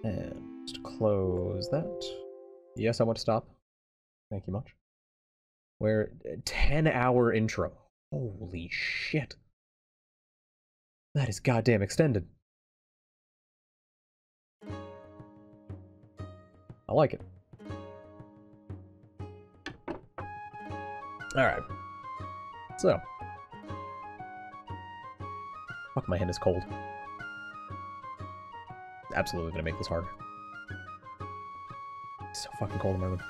And just close that. Yes, I want to stop. Thank you much. We're 10-hour intro. Holy shit. That is goddamn extended. I like it. Alright. So. Fuck, my hand is cold. Absolutely gonna make this harder. It's so fucking cold in my room.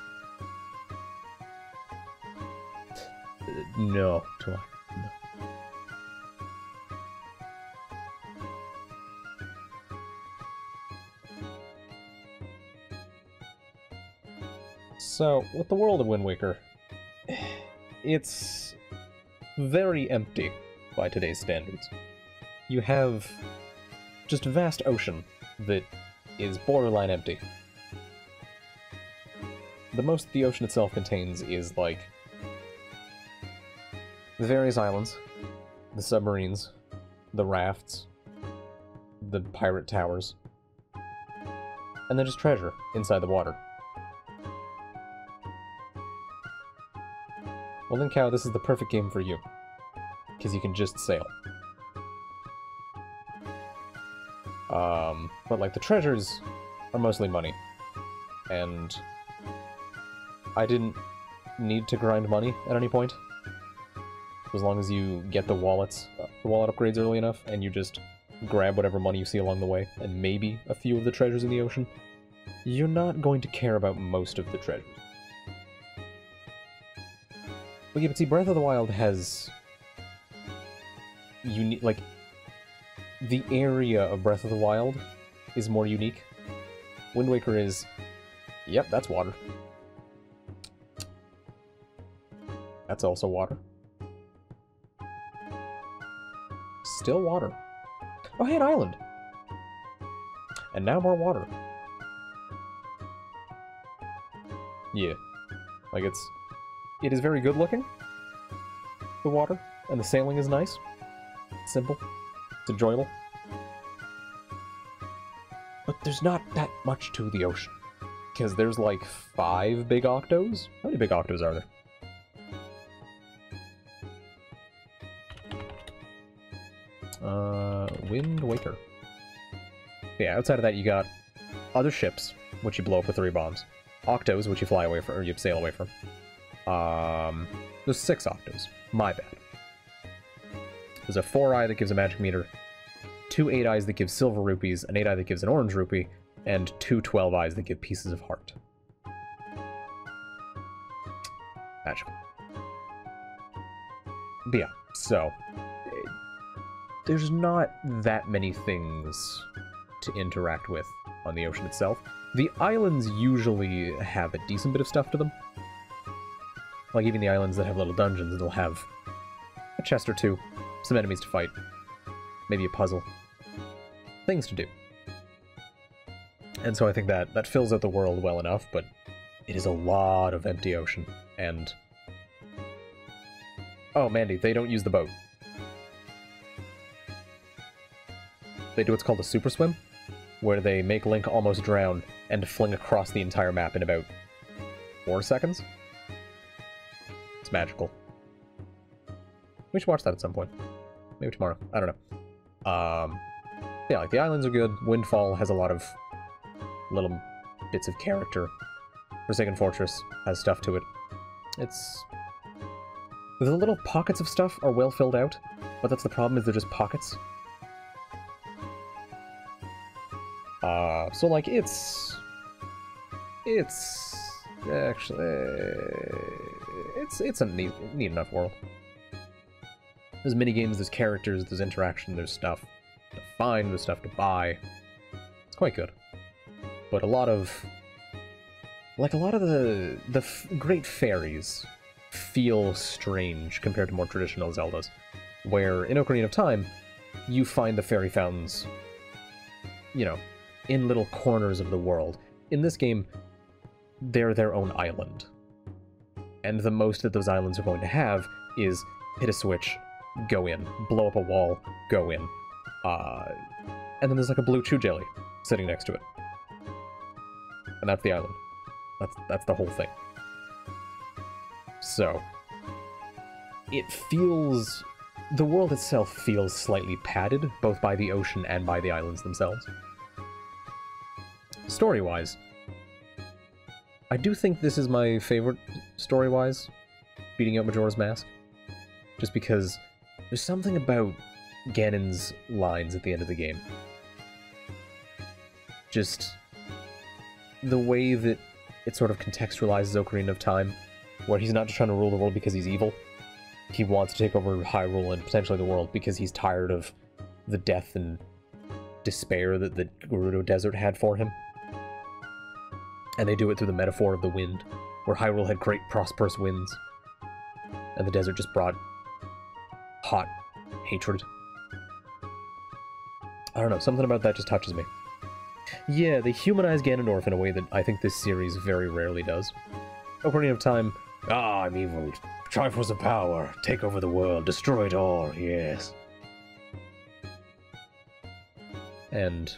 No. Too hard. No. So, with the world of Wind Waker, it's very empty by today's standards. You have just a vast ocean that is borderline empty. The most the ocean itself contains is, like, the various islands, the submarines, the rafts, the pirate towers, and then just treasure inside the water. Well then, Cow, this is the perfect game for you, because you can just sail. But like, the treasures are mostly money, and I didn't need to grind money at any point. As long as you get the wallet upgrades early enough, and you just grab whatever money you see along the way, and maybe a few of the treasures in the ocean, you're not going to care about most of the treasures. But yeah, but see, Breath of the Wild has like, the area of Breath of the Wild is more unique. Wind Waker is, yep, that's water. That's also water. Still water. Oh, hey, an island! And now more water. Yeah. Like, it is very good looking, the water, and the sailing is nice. It's simple. It's enjoyable. But there's not that much to the ocean. Because there's like 5 big octos? How many big octos are there? Wind Waker. Yeah, outside of that you got other ships, which you blow up with 3 bombs. Octos, which you fly away from, or you sail away from. There's 6 octos. My bad. There's a 4-eye that gives a magic meter, 2 8-eyes that give silver rupees, an 8-eye that gives an orange rupee, and 2 12-eyes that give pieces of heart. Magical. But yeah, so there's not that many things to interact with on the ocean itself. The islands usually have a decent bit of stuff to them. Like, even the islands that have little dungeons, they'll have a chest or 2, some enemies to fight, maybe a puzzle, things to do. And so I think that fills out the world well enough, but it is a lot of empty ocean, and... Oh, Mandy, they don't use the boat. They do what's called a super swim, where they make Link almost drown and fling across the entire map in about 4 seconds. It's magical. We should watch that at some point. Maybe tomorrow. I don't know. Yeah, like, the islands are good. Windfall has a lot of little bits of character. Forsaken Fortress has stuff to it. It's... The little pockets of stuff are well filled out, but that's the problem, is they're just pockets. So, like, it's actually... It's a neat enough world. There's minigames, there's characters, there's interaction, there's stuff to find, there's stuff to buy. It's quite good. But a lot of the great fairies feel strange compared to more traditional Zeldas, where in Ocarina of Time, you find the fairy fountains, you know, in little corners of the world. In this game, they're their own island. And the most that those islands are going to have is hit a switch, go in, blow up a wall, go in. And then there's like a blue chew jelly sitting next to it. and that's the island. That's the whole thing. So, it feels... the world itself feels slightly padded, both by the ocean and by the islands themselves. Story-wise, I do think this is my favorite story-wise, beating out Majora's Mask. Just because there's something about Ganon's lines at the end of the game. Just the way that it sort of contextualizes Ocarina of Time, where he's not just trying to rule the world because he's evil. He wants to take over Hyrule and potentially the world because he's tired of the death and despair that the Gerudo Desert had for him. And they do it through the metaphor of the wind, where Hyrule had great prosperous winds, and the desert just brought hot hatred. I don't know, something about that just touches me. Yeah, they humanize Ganondorf in a way that I think this series very rarely does. Ocarina of Time, I'm evil, Triforce of power, take over the world, destroy it all, yes. And,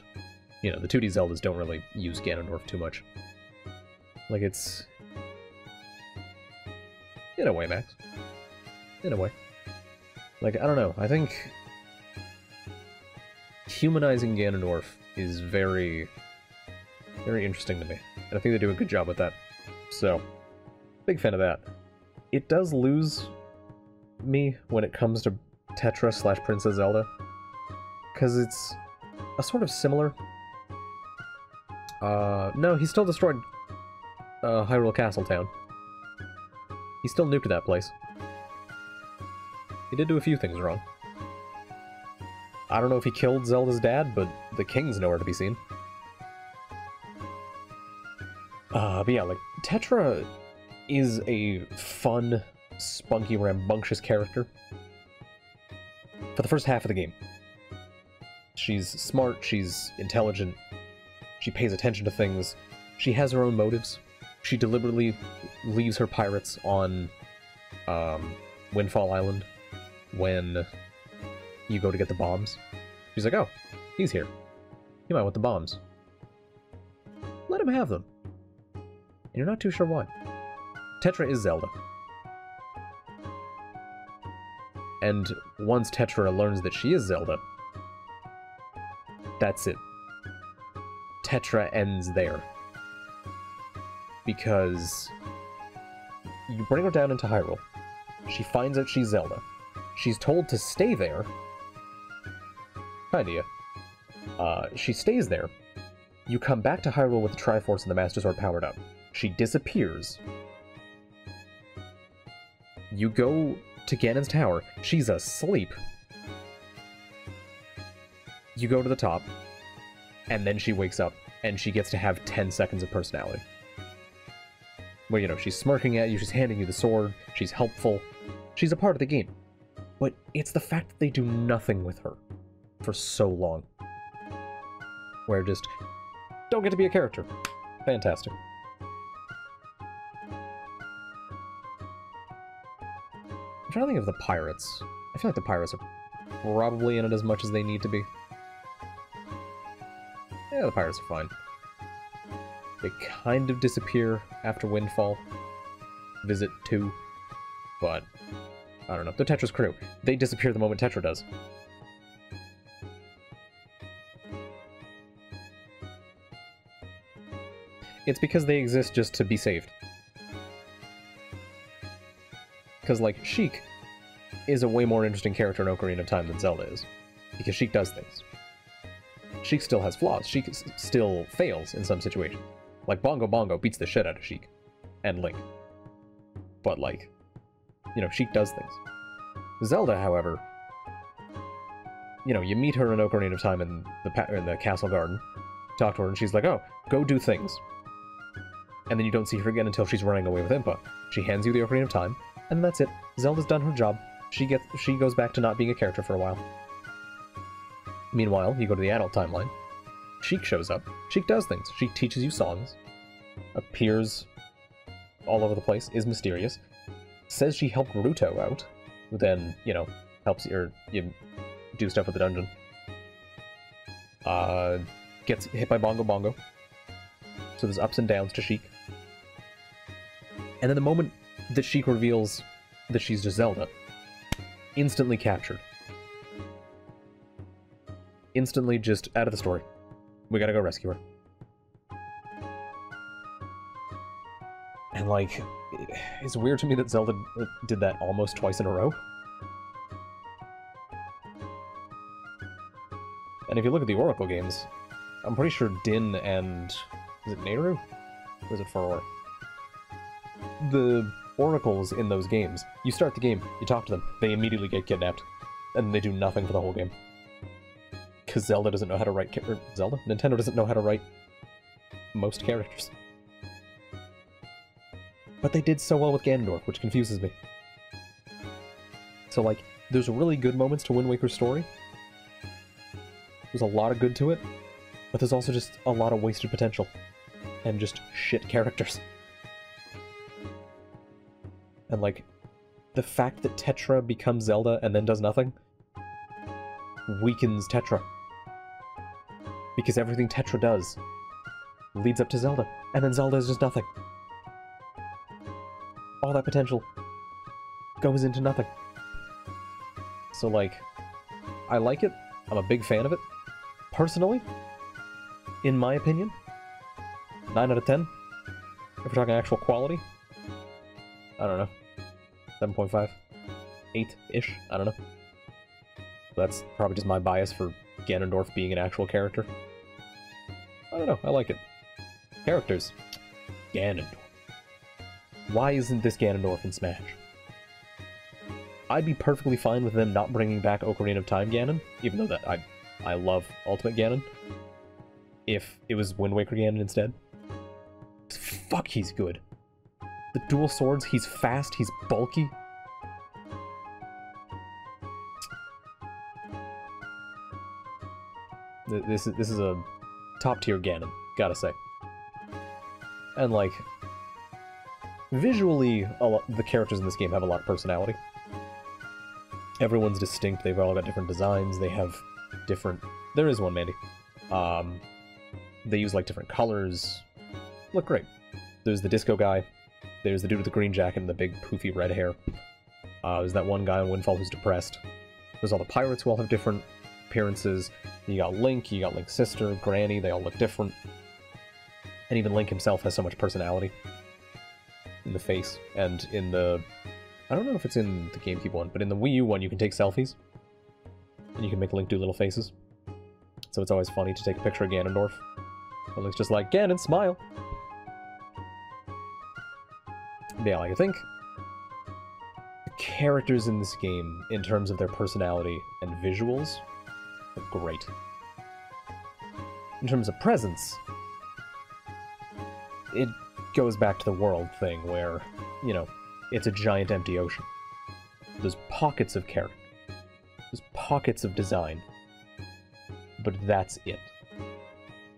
you know, the 2D Zeldas don't really use Ganondorf too much. Like, it's... in a way, Max. In a way. Like, I don't know, I think... humanizing Ganondorf is very interesting to me. And I think they do a good job with that. So, big fan of that. It does lose me when it comes to Tetra / Princess Zelda, because it's a sort of similar... no, he still destroyed Hyrule Castletown. He still nuked that place. He did do a few things wrong. I don't know if he killed Zelda's dad, but the king's nowhere to be seen. But yeah, like, Tetra is a fun, spunky, rambunctious character for the first half of the game. She's smart, she's intelligent, she pays attention to things, she has her own motives. She deliberately leaves her pirates on Windfall Island when you go to get the bombs. She's like, oh, he's here. He might want the bombs. Let him have them. And you're not too sure why. Tetra is Zelda. And once Tetra learns that she is Zelda, that's it. Tetra ends there. Because you bring her down into Hyrule. She finds out she's Zelda. She's told to stay there. Kinda. She stays there. You come back to Hyrule with the Triforce and the Master Sword powered up. She disappears. You go to Ganon's tower. She's asleep. You go to the top. And then she wakes up. And she gets to have 10 seconds of personality. Where, you know, she's smirking at you, she's handing you the sword, she's helpful. She's a part of the game. But it's the fact that they do nothing with her for so long. Where just, don't get to be a character. Fantastic. I'm trying to think of the pirates. I feel like the pirates are probably in it as much as they need to be. Yeah, the pirates are fine. They kind of disappear after Windfall. Visit 2. But, I don't know. They're Tetra's crew. They disappear the moment Tetra does. It's because they exist just to be saved. Because, like, Sheik is a way more interesting character in Ocarina of Time than Zelda is. Because Sheik does things. Sheik still has flaws. Sheik still fails in some situations. Like, Bongo Bongo beats the shit out of Sheik. And Link. But, like, you know, Sheik does things. Zelda, however, you know, you meet her in Ocarina of Time in the Castle Garden, talk to her, and she's like, oh, go do things. And then you don't see her again until she's running away with Impa. She hands you the Ocarina of Time, and that's it. Zelda's done her job. She goes back to not being a character for a while. Meanwhile, you go to the adult timeline. Sheik shows up. Sheik does things. Sheik teaches you songs. Appears all over the place. Is mysterious. Says she helped Ruto out. Who then, you know, helps you do stuff with the dungeon. Gets hit by Bongo Bongo. So there's ups and downs to Sheik. And then the moment that Sheik reveals that she's just Zelda, instantly captured. Instantly just out of the story. We gotta go rescue her. And, like, it's weird to me that Zelda did that almost twice in a row. And if you look at the Oracle games, I'm pretty sure Din and... is it Nehru? Or was it Farore? The oracles in those games, you start the game, you talk to them, they immediately get kidnapped. And they do nothing for the whole game. Because Zelda doesn't know how to write... Zelda? Nintendo doesn't know how to write most characters. But they did so well with Ganondorf, which confuses me. So, like, there's really good moments to Wind Waker's story. There's a lot of good to it, but there's also just a lot of wasted potential. And just shit characters. And, like, the fact that Tetra becomes Zelda and then does nothing weakens Tetra. Because everything Tetra does leads up to Zelda, and then Zelda is just nothing. All that potential goes into nothing. So, like, I like it. I'm a big fan of it. Personally, in my opinion, 9 out of 10. If we're talking actual quality, I don't know. 7.5? 8-ish? I don't know. That's probably just my bias for Ganondorf being an actual character. I don't know, I like it. Characters. Ganondorf. Why isn't this Ganondorf in Smash? I'd be perfectly fine with them not bringing back Ocarina of Time Ganon, even though that I love Ultimate Ganon, if it was Wind Waker Ganon instead. Fuck, he's good. The dual swords, he's fast, he's bulky. This is a top-tier Ganon, gotta say. And, like, visually, the characters in this game have a lot of personality. Everyone's distinct, they've all got different designs, they have different... There is one, Mandy. They use, like, different colors. Look great. There's the disco guy. There's the dude with the green jacket and the big poofy red hair. There's that one guy on Windfall who's depressed. There's all the pirates who all have different appearances. You got Link, you got Link's sister, Granny, they all look different. And even Link himself has so much personality. In the face, and in the... I don't know if it's in the GameCube one, but in the Wii U one you can take selfies. And you can make Link do little faces. So it's always funny to take a picture of Ganondorf. And Link's just like, Ganon, smile! But yeah, like, I think the characters in this game, in terms of their personality and visuals, are great. In terms of presence, it goes back to the world thing where, you know, it's a giant empty ocean. There's pockets of character. There's pockets of design. But that's it.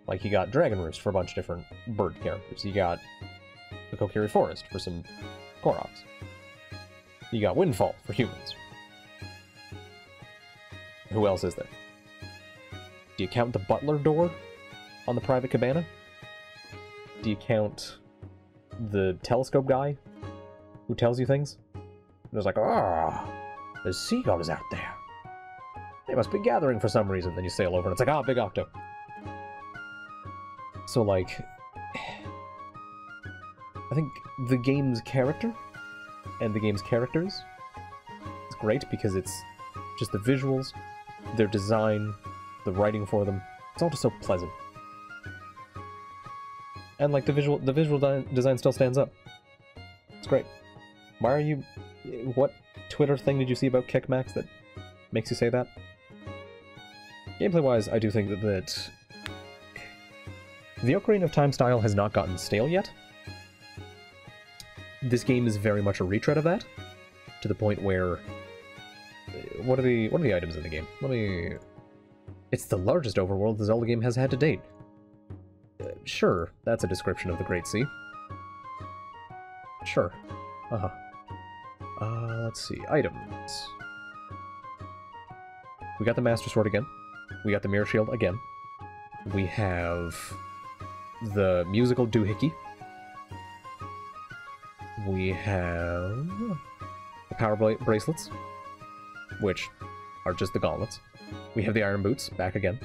Like, you got Dragon Roost for a bunch of different bird characters. You got the Kokiri Forest for some Koroks. You got Windfall for humans. Who else is there? Do you count the butler door on the private cabana? Do you count the telescope guy who tells you things? And it's like, ah, there's seagulls out there. They must be gathering for some reason. Then you sail over and it's like, ah, big octo. So, like, I think the game's character and the game's characters is great because it's just the visuals, their design, the writing for them. It's all just so pleasant. And, like, the visual design still stands up. It's great. Why are you... What Twitter thing did you see about Kickmax that makes you say that? Gameplay-wise, I do think that the Ocarina of Time style has not gotten stale yet. This game is very much a retread of that, to the point where... What are the items in the game? Let me... It's the largest overworld the Zelda game has had to date. Sure, that's a description of the Great Sea. Sure. Uh-huh. Let's see. Items. We got the Master Sword again. We got the Mirror Shield again. We have the musical doohickey. We have the power bracelets, which are just the gauntlets. We have the iron boots, back again.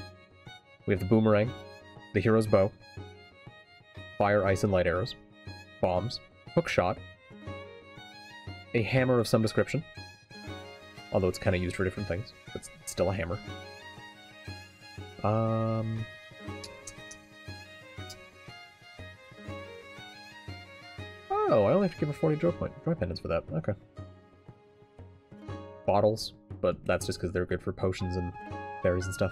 We have the boomerang, the hero's bow, fire, ice, and light arrows, bombs, hook shot, a hammer of some description, although it's kind of used for different things, but it's still a hammer. Oh, I only have to give her 40 joy pendants for that. Okay. Bottles, but that's just because they're good for potions and berries and stuff.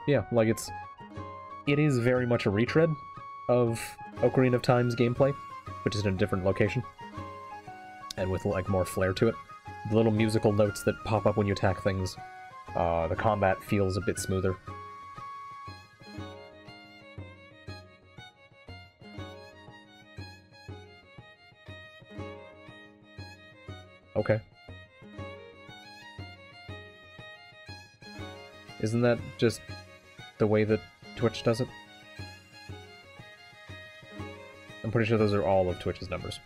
Yeah, like it is very much a retread of Ocarina of Time's gameplay, which is in a different location, and with like more flair to it. The little musical notes that pop up when you attack things, the combat feels a bit smoother. Okay. Isn't that just the way that Twitch does it? I'm pretty sure those are all of Twitch's numbers.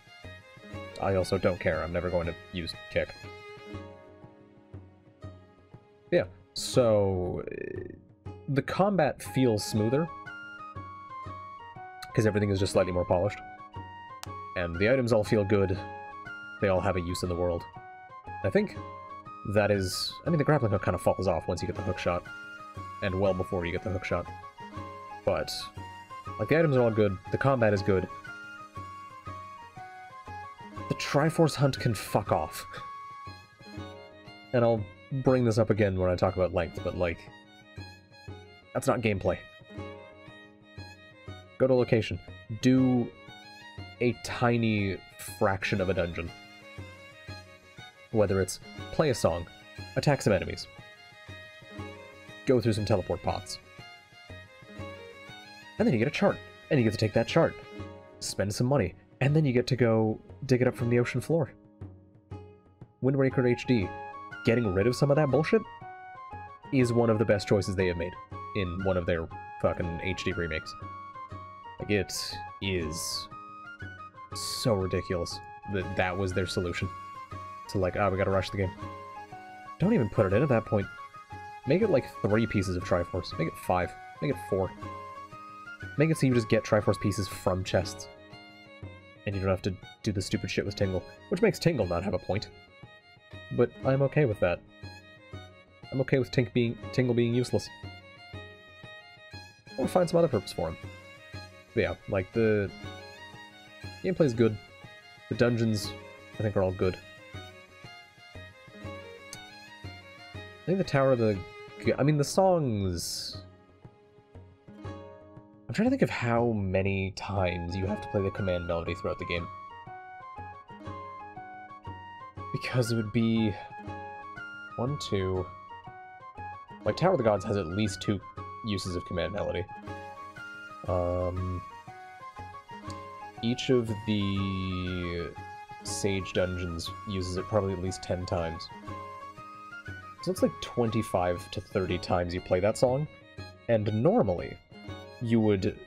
I also don't care. I'm never going to use Kick. Yeah, so the combat feels smoother because everything is just slightly more polished. And the items all feel good. They all have a use in the world. I think that is... I mean, the grappling hook kind of falls off once you get the hook shot. And well before you get the hook shot. But, like, the items are all good. The combat is good. The Triforce hunt can fuck off. And I'll bring this up again when I talk about length, but, like... that's not gameplay. Go to location. Do a tiny fraction of a dungeon. Whether it's play a song, attack some enemies, go through some teleport pods. And then you get a chart, and you get to take that chart, spend some money, and then you get to go dig it up from the ocean floor. Wind Waker HD, getting rid of some of that bullshit, is one of the best choices they have made in one of their fucking HD remakes. Like, it is so ridiculous that that was their solution. To like, we gotta rush the game. Don't even put it in at that point. Make it like 3 pieces of Triforce. Make it 5. Make it 4. Make it so you just get Triforce pieces from chests. And you don't have to do the stupid shit with Tingle. Which makes Tingle not have a point. But I'm okay with that. I'm okay with Tingle being useless. Or find some other purpose for him. But yeah, like the gameplay's good. The dungeons, I think, are all good. I think the Tower of the... I mean, the songs... I'm trying to think of how many times you have to play the command melody throughout the game. Because it would be... 1, 2... Like, Tower of the Gods has at least 2 uses of command melody. Each of the Sage dungeons uses it probably at least 10 times. So it's like 25 to 30 times you play that song, and normally you would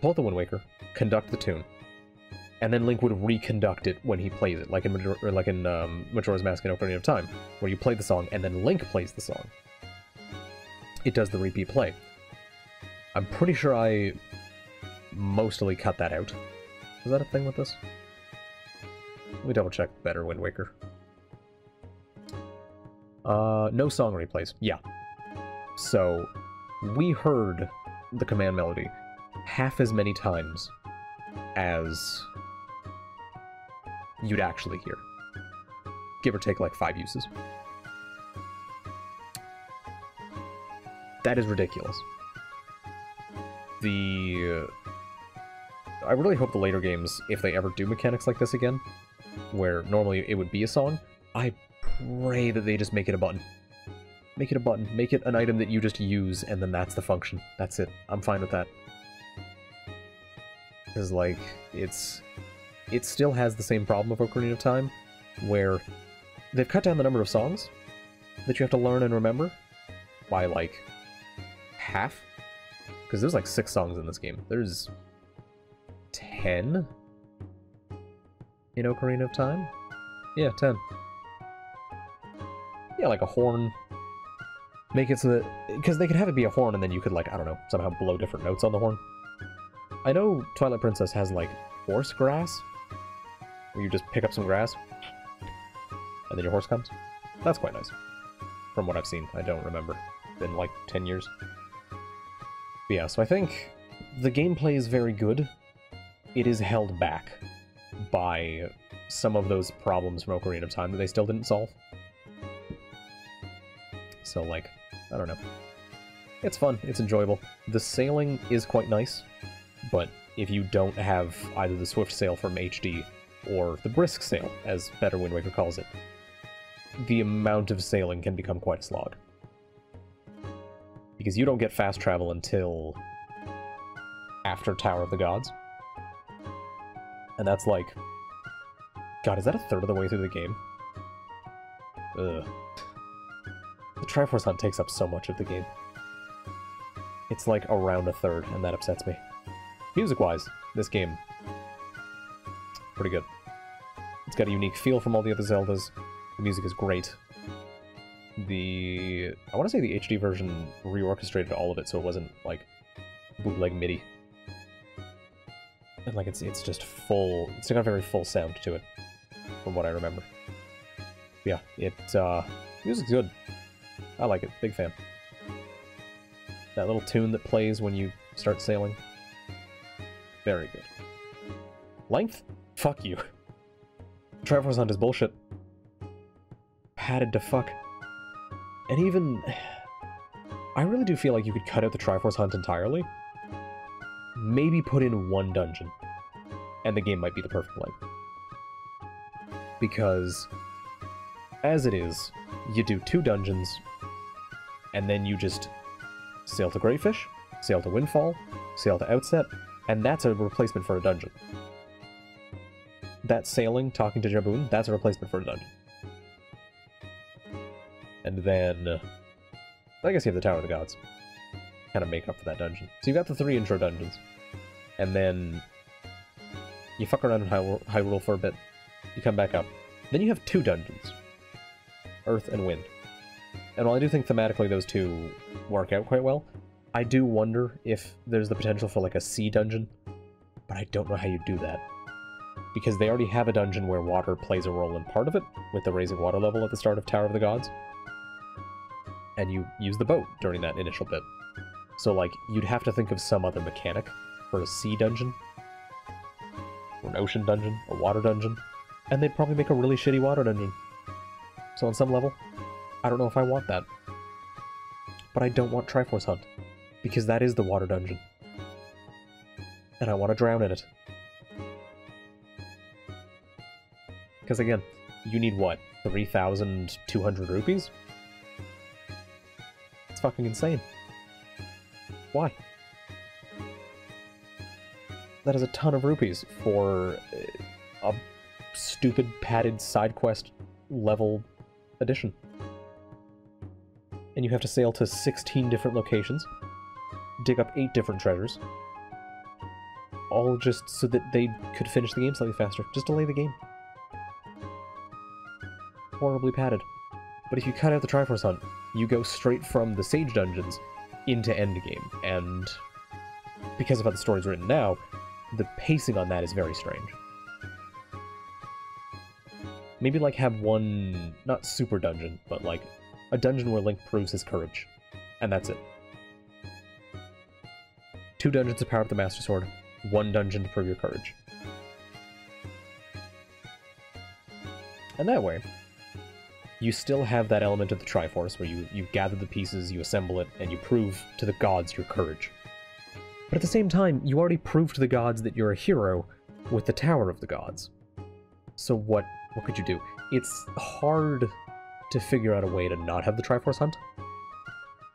pull out the Wind Waker, conduct the tune, and then Link would reconduct it when he plays it, like in Majora's Mask and Ocarina of Time, where you play the song and then Link plays the song. It does the repeat play. I'm pretty sure I mostly cut that out. Is that a thing with this? Let me double check better Wind Waker. No song replays. Yeah. So, we heard the command melody half as many times as you'd actually hear. Give or take like 5 uses. That is ridiculous. I really hope the later games, if they ever do mechanics like this again, where normally it would be a song, I pray that they just make it a button. Make it a button. Make it an item that you just use, and then that's the function. That's it. I'm fine with that. Because, like, it still has the same problem of Ocarina of Time, where they've cut down the number of songs, that you have to learn and remember by, like, half. Because there's, like, 6 songs in this game. There's 10 in Ocarina of Time? Yeah, 10. Yeah, like a horn. Make it so that... Because they could have it be a horn, and then you could, like, I don't know, somehow blow different notes on the horn. I know Twilight Princess has, like, horse grass, where you just pick up some grass, and then your horse comes. That's quite nice. From what I've seen. I don't remember. It's been, like, 10 years. But yeah, so I think the gameplay is very good. It is held back by some of those problems from Ocarina of Time that they still didn't solve. So, like, I don't know. It's fun. It's enjoyable. The sailing is quite nice, but if you don't have either the Swift Sail from HD or the Brisk Sail, as Better Wind Waker calls it, the amount of sailing can become quite a slog. Because you don't get fast travel until after Tower of the Gods. And that's like... God, is that a third of the way through the game? Ugh. The Triforce Hunt takes up so much of the game. It's like around a third, and that upsets me. Music-wise, this game, pretty good. It's got a unique feel from all the other Zeldas. The music is great. I want to say the HD version reorchestrated all of it so it wasn't, like, bootleg MIDI. And, like, it's just full... It's got a very full sound to it, from what I remember. Yeah, music's good. I like it. Big fan. That little tune that plays when you start sailing. Very good. Length? Fuck you. Triforce Hunt is bullshit. Padded to fuck. And even... I really do feel like you could cut out the Triforce Hunt entirely. Maybe put in one dungeon. And the game might be the perfect length. Because, as it is, you do 2 dungeons, and then you just sail to Greatfish, sail to Windfall, sail to Outset, and that's a replacement for a dungeon. That sailing, talking to Jaboon, that's a replacement for a dungeon. And then... I guess you have the Tower of the Gods. Kind of make up for that dungeon. So you've got the 3 intro dungeons. And then... you fuck around in Hyrule for a bit. You come back up. Then you have 2 dungeons. Earth and Wind. And while I do think thematically those 2 work out quite well, I do wonder if there's the potential for, like, a sea dungeon. But I don't know how you do that. Because they already have a dungeon where water plays a role in part of it, with the raising water level at the start of Tower of the Gods. And you use the boat during that initial bit. So, like, you'd have to think of some other mechanic for a sea dungeon. Or an ocean dungeon, a water dungeon. And they'd probably make a really shitty water dungeon. So on some level, I don't know if I want that. But I don't want Triforce Hunt. Because that is the water dungeon. And I want to drown in it. Because again, you need what? 3,200 rupees? It's fucking insane. Why? That is a ton of rupees for a stupid padded side quest level addition. And you have to sail to 16 different locations, dig up 8 different treasures, all just so that they could finish the game slightly faster. Just delay the game. Horribly padded. But if you cut out the Triforce Hunt, you go straight from the Sage Dungeons into Endgame, and because of how the story's written now, the pacing on that is very strange. Maybe, like, have one, not super dungeon, but, like, a dungeon where Link proves his courage. And that's it. 2 dungeons to power up the Master Sword, 1 dungeon to prove your courage. And that way, you still have that element of the Triforce where you gather the pieces, you assemble it, and you prove to the gods your courage. But at the same time, you already proved to the gods that you're a hero with the Tower of the Gods. So what could you do? It's hard to figure out a way to not have the Triforce Hunt,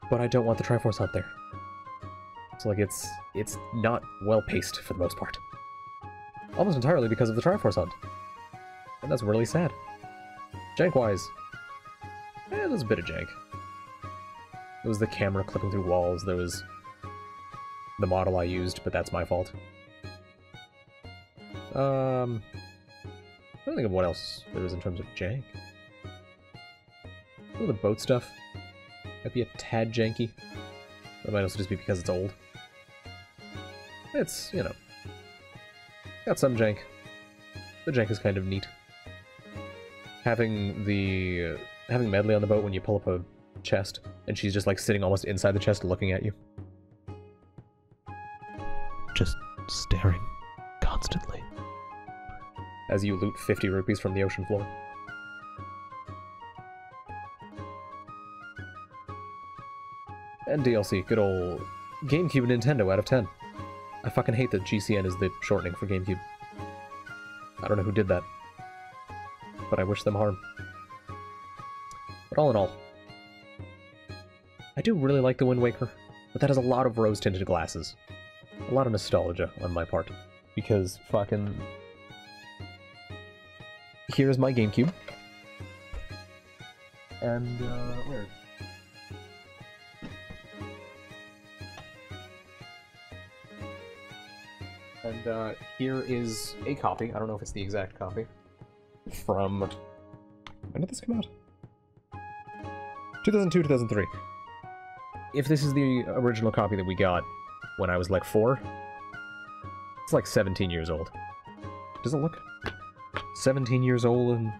but I don't want the Triforce Hunt there. So, like, it's not well-paced for the most part. Almost entirely because of the Triforce Hunt. And that's really sad. Jank-wise, There's a bit of jank. There was the camera clipping through walls, there was the model I used, but that's my fault. I don't think of what else there is in terms of jank. Oh, the boat stuff might be a tad janky. That might also just be because it's old. It's, you know, got some jank. The jank is kind of neat. Having Medley on the boat when you pull up a chest, and she's just like sitting almost inside the chest looking at you. Just staring constantly. As you loot 50 rupees from the ocean floor. And DLC, good old GameCube and Nintendo out of 10. I fucking hate that GCN is the shortening for GameCube. I don't know who did that, but I wish them harm. But all in all, I do really like the Wind Waker, but that has a lot of rose-tinted glasses. A lot of nostalgia on my part, because fucking... Here's my GameCube. And, where? And, here is a copy, I don't know if it's the exact copy, from... When did this come out? 2002, 2003. If this is the original copy that we got when I was like 4, it's like 17 years old. Does it look 17 years old and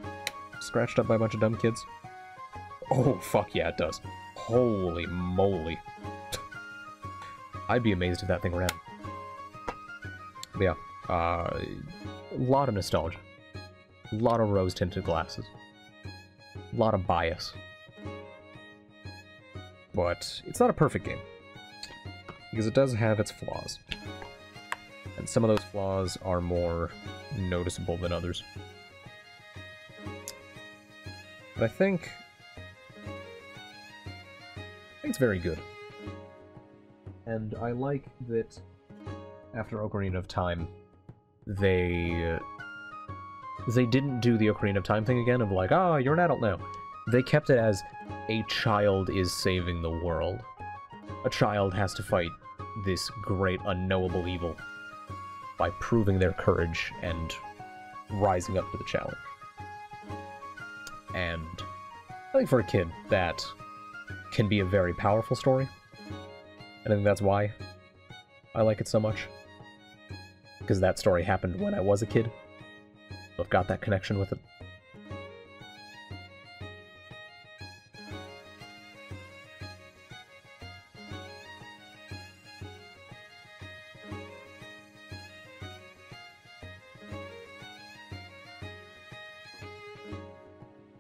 scratched up by a bunch of dumb kids? Oh, fuck yeah, it does. Holy moly. I'd be amazed if that thing ran. But yeah, a lot of nostalgia. A lot of rose-tinted glasses. A lot of bias. But it's not a perfect game. Because it does have its flaws. And some of those flaws are more noticeable than others. But I think it's very good. And I like that after Ocarina of Time, they didn't do the Ocarina of Time thing again of like, ah, you're an adult now. They kept it as a child is saving the world. A child has to fight this great unknowable evil by proving their courage and rising up to the challenge. And I think for a kid, that can be a very powerful story. And I think that's why I like it so much. Because that story happened when I was a kid. So I've got that connection with it.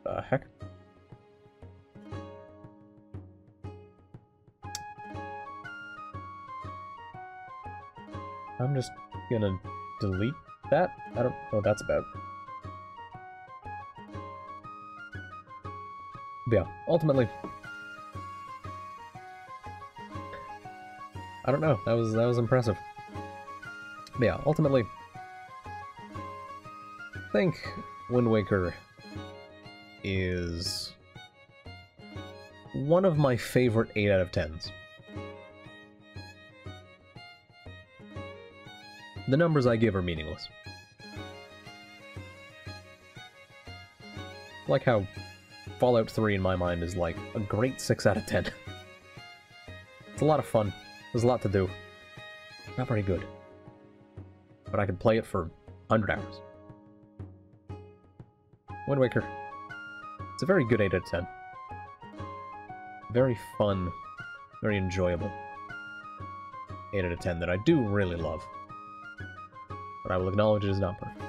The heck? I'm just gonna delete that? I don't know what that's about. But yeah, ultimately, I don't know, that was impressive. But yeah, ultimately, I think Wind Waker is one of my favorite 8 out of 10s. The numbers I give are meaningless. Like how Fallout 3 in my mind is like a great 6 out of 10. It's a lot of fun. There's a lot to do. Not very good. But I could play it for 100 hours. Wind Waker. It's a very good 8 out of 10. Very fun. Very enjoyable. 8 out of 10 that I do really love. But I will acknowledge it is not perfect.